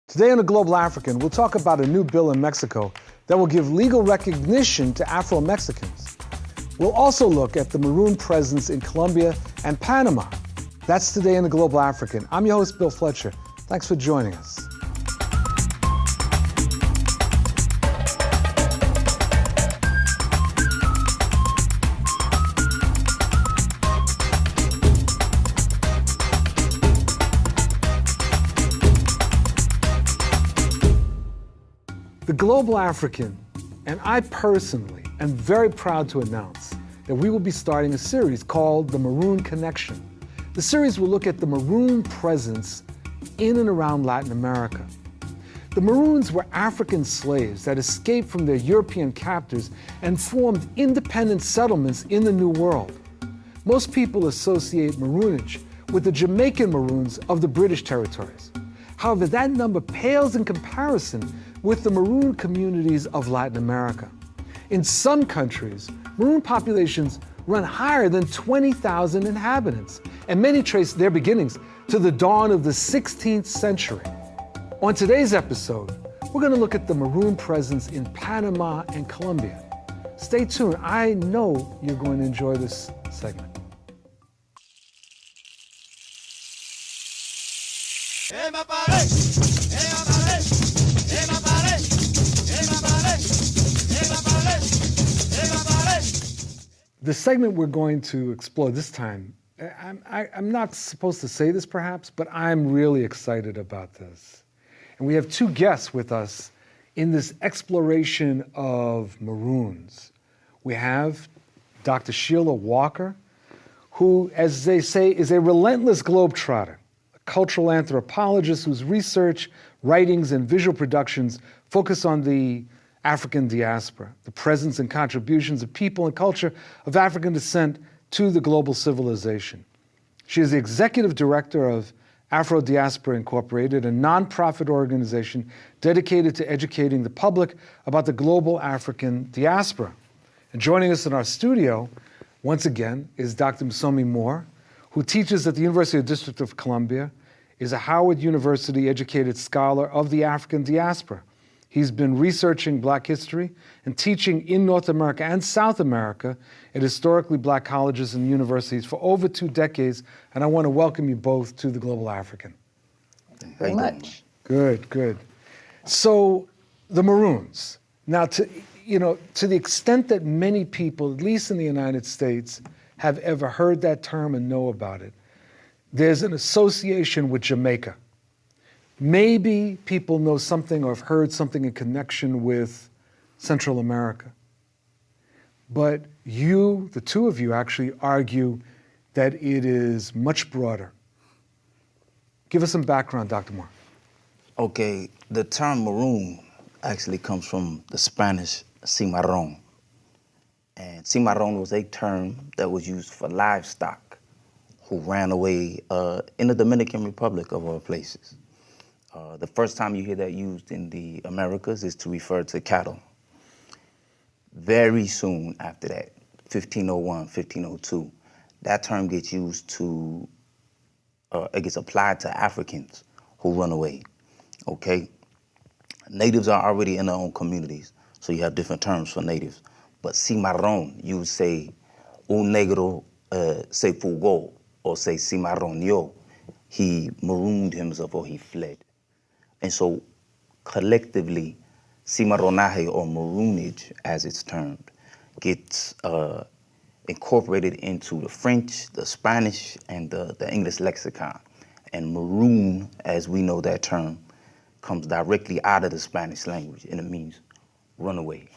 Today on The Global African, we'll talk about a new bill in Mexico that will give legal recognition to Afro-Mexicans. We'll also look at the Maroon presence in Colombia and Panama. That's today in The Global African. I'm your host, Bill Fletcher. Thanks for joining us. The Global African, and I personally am very proud to announce that we will be starting a series called The Maroon Connection. The series will look at the Maroon presence in and around Latin America. The Maroons were African slaves that escaped from their European captors and formed independent settlements in the New World. Most people associate Maroonage with the Jamaican Maroons of the British territories. However, that number pales in comparison with the Maroon communities of Latin America. In some countries, Maroon populations run higher than 20,000 inhabitants, and many trace their beginnings to the dawn of the 16th century. On today's episode, we're going to look at the Maroon presence in Panama and Colombia. Stay tuned. I know you're going to enjoy this segment. The segment we're going to explore this time, I'm not supposed to say this perhaps, but I'm really excited about this. And we have two guests with us in this exploration of Maroons. We have Dr. Sheila Walker, who, as they say, is a relentless globetrotter, a cultural anthropologist whose research, writings, and visual productions focus on the African diaspora, the presence and contributions of people and culture of African descent to the global civilization. She is the executive director of Afro Diaspora Incorporated, a nonprofit organization dedicated to educating the public about the global African diaspora. And joining us in our studio, once again, is Dr. Msomi Moore, who teaches at the University of the District of Columbia, is a Howard University educated scholar of the African diaspora. He's been researching Black history and teaching in North America and South America at historically Black colleges and universities for over 2 decades, and I want to welcome you both to the Global African. Thank you very much. Good, good. So, the Maroons. Now, to the extent that many people, at least in the United States, have ever heard that term and know about it, there's an association with Jamaica. Maybe people know something or have heard something in connection with Central America. But you, the two of you, actually argue that it is much broader. Give us some background, Dr. Moore. Okay, the term maroon actually comes from the Spanish cimarrón. And cimarrón was a term that was used for livestock who ran away in the Dominican Republic, of all places. The first time you hear that used in the Americas is to refer to cattle. Very soon after that, 1501, 1502, that term gets used to, it gets applied to Africans who run away, okay? Natives are already in their own communities, so you have different terms for natives. But cimarrón, you would say, un negro se fugó, or say cimarroneó, he marooned himself or he fled. And so collectively, cimarronaje or maroonage, as it's termed, gets incorporated into the French, the Spanish, and the English lexicon. And maroon, as we know that term, comes directly out of the Spanish language, and it means runaway.